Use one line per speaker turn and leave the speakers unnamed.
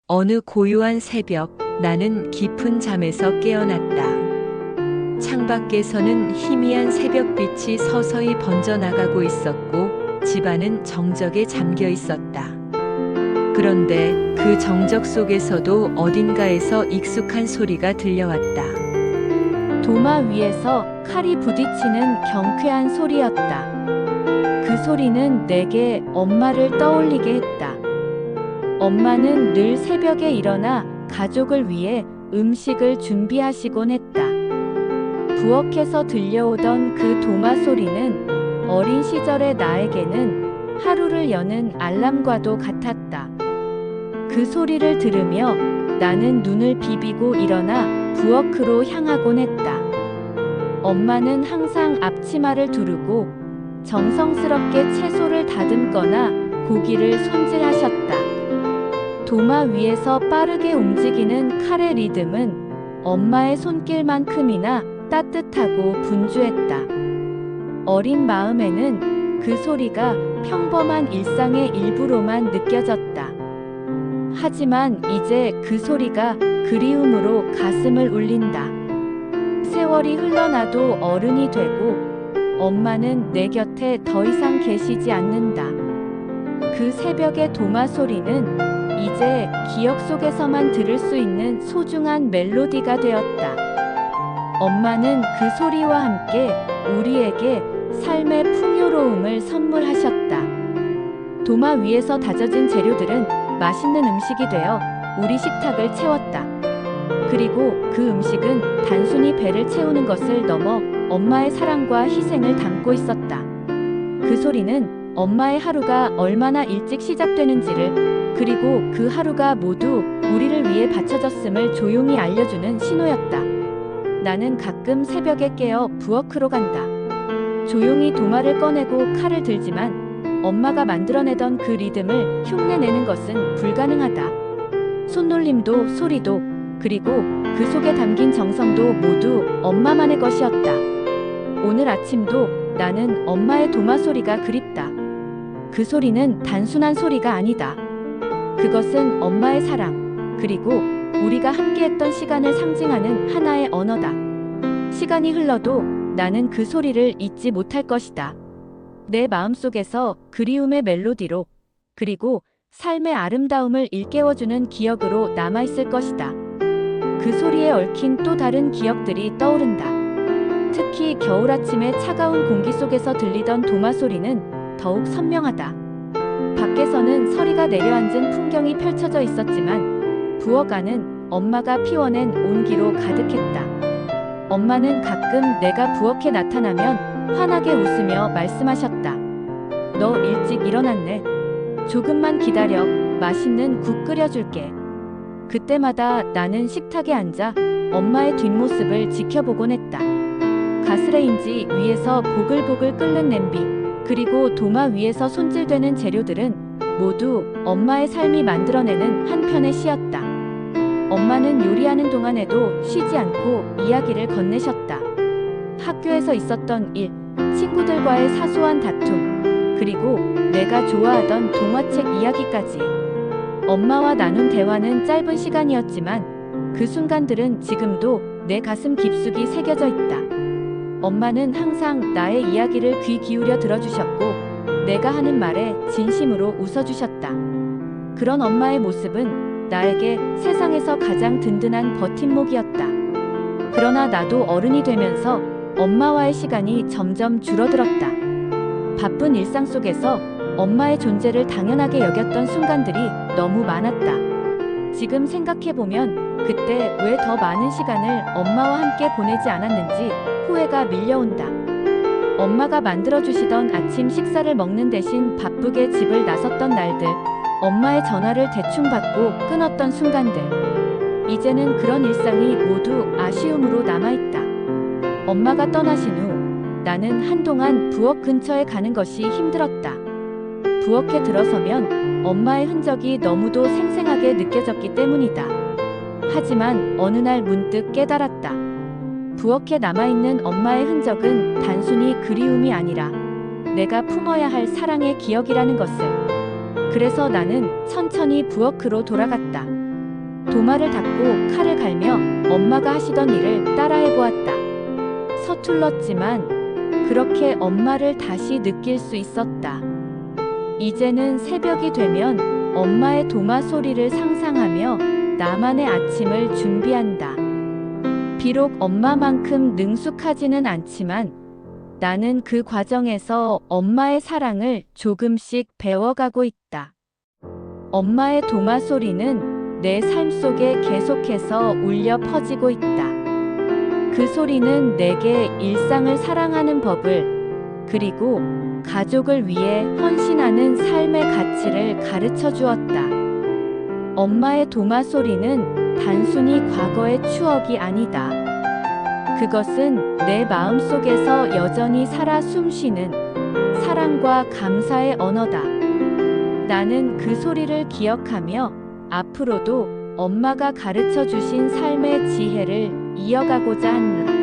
어느 고요한 새벽, 나는 깊은 잠에서 깨어났다. 창밖에서는 희미한 새벽빛이 서서히 번져나가고 있었고, 집안은 정적에 잠겨 있었다. 그런데 그 정적 속에서도 어딘가에서 익숙한 소리가 들려왔다.
도마 위에서 칼이 부딪히는 경쾌한 소리였다. 그 소리는 내게 엄마를 떠올리게 했다. 엄마는 늘 새벽에 일어나 가족을 위해 음식을 준비하시곤 했다. 부엌에서 들려오던 그 도마 소리는 어린 시절의 나에게는 하루를 여는 알람과도 같았다. 그 소리를 들으며 나는 눈을 비비고 일어나 부엌으로 향하곤 했다. 엄마는 항상 앞치마를 두르고 정성스럽게 채소를 다듬거나 고기를 손질하셨다. 도마 위에서 빠르게 움직이는 칼의 리듬은 엄마의 손길만큼이나 따뜻하고 분주했다. 어린 마음에는 그 소리가 평범한 일상의 일부로만 느껴졌다. 하지만 이제 그 소리가 그리움으로 가슴을 울린다. 세월이 흘러나도 어른이 되고 엄마는 내 곁에 더 이상 계시지 않는다. 그 새벽의 도마 소리는 이제 기억 속에서만 들을 수 있는 소중한 멜로디가 되었다. 엄마는 그 소리와 함께 우리에게 삶의 풍요로움을 선물하셨다. 도마 위에서 다져진 재료들은 맛있는 음식이 되어 우리 식탁을 채웠다. 그리고 그 음식은 단순히 배를 채우는 것을 넘어 엄마의 사랑과 희생을 담고 있었다. 그 소리는 엄마의 하루가 얼마나 일찍 시작되는지를, 그리고 그 하루가 모두 우리를 위해 바쳐졌음을 조용히 알려주는 신호였다. 나는 가끔 새벽에 깨어 부엌으로 간다. 조용히 도마를 꺼내고 칼을 들지만 엄마가 만들어내던 그 리듬을 흉내내는 것은 불가능하다. 손놀림도 소리도 그리고 그 속에 담긴 정성도 모두 엄마만의 것이었다. 오늘 아침도 나는 엄마의 도마 소리가 그립다. 그 소리는 단순한 소리가 아니다. 그것은 엄마의 사랑, 그리고 우리가 함께했던 시간을 상징하는 하나의 언어다. 시간이 흘러도 나는 그 소리를 잊지 못할 것이다. 내 마음속에서 그리움의 멜로디로, 그리고 삶의 아름다움을 일깨워주는 기억으로 남아있을 것이다. 그 소리에 얽힌 또 다른 기억들이 떠오른다. 특히 겨울 아침의 차가운 공기 속에서 들리던 도마 소리는 더욱 선명하다. 밖에서는 서리가 내려앉은 풍경이 펼쳐져 있었지만 부엌 안은 엄마가 피워낸 온기로 가득했다. 엄마는 가끔 내가 부엌에 나타나면 환하게 웃으며 말씀하셨다. 너 일찍 일어났네. 조금만 기다려. 맛있는 국 끓여줄게. 그때마다 나는 식탁에 앉아 엄마의 뒷모습을 지켜보곤 했다. 가스레인지 위에서 보글보글 끓는 냄비, 그리고 도마 위에서 손질되는 재료들은 모두 엄마의 삶이 만들어내는 한 편의 시였다. 엄마는 요리하는 동안에도 쉬지 않고 이야기를 건네셨다. 학교에서 있었던 일, 친구들과의 사소한 다툼, 그리고 내가 좋아하던 동화책 이야기까지. 엄마와 나눈 대화는 짧은 시간이었지만 그 순간들은 지금도 내 가슴 깊숙이 새겨져 있다. 엄마는 항상 나의 이야기를 귀 기울여 들어주셨고 내가 하는 말에 진심으로 웃어주셨다. 그런 엄마의 모습은 나에게 세상에서 가장 든든한 버팀목이었다. 그러나 나도 어른이 되면서 엄마와의 시간이 점점 줄어들었다. 바쁜 일상 속에서 엄마의 존재를 당연하게 여겼던 순간들이 너무 많았다. 지금 생각해보면 그때 왜 더 많은 시간을 엄마와 함께 보내지 않았는지 후회가 밀려온다. 엄마가 만들어주시던 아침 식사를 먹는 대신 바쁘게 집을 나섰던 날들, 엄마의 전화를 대충 받고 끊었던 순간들. 이제는 그런 일상이 모두 아쉬움으로 남아있다. 엄마가 떠나신 후 나는 한동안 부엌 근처에 가는 것이 힘들었다. 부엌에 들어서면 엄마의 흔적이 너무도 생생하게 느껴졌기 때문이다. 하지만 어느 날 문득 깨달았다. 부엌에 남아있는 엄마의 흔적은 단순히 그리움이 아니라 내가 품어야 할 사랑의 기억이라는 것을. 그래서 나는 천천히 부엌으로 돌아갔다. 도마를 닫고 칼을 갈며 엄마가 하시던 일을 따라해 보았다. 서툴렀지만 그렇게 엄마를 다시 느낄 수 있었다. 이제는 새벽이 되면 엄마의 도마 소리를 상상하며 나만의 아침을 준비한다. 비록 엄마만큼 능숙하지는 않지만 나는 그 과정에서 엄마의 사랑을 조금씩 배워가고 있다. 엄마의 도마 소리는 내 삶 속에 계속해서 울려 퍼지고 있다. 그 소리는 내게 일상을 사랑하는 법을, 그리고 가족을 위해 헌신하는 삶의 가치를 가르쳐 주었다. 엄마의 도마 소리는 단순히 과거의 추억이 아니다. 그것은 내 마음 속에서 여전히 살아 숨쉬는 사랑과 감사의 언어다. 나는 그 소리를 기억하며 앞으로도 엄마가 가르쳐 주신 삶의 지혜를 이어가고자 한다.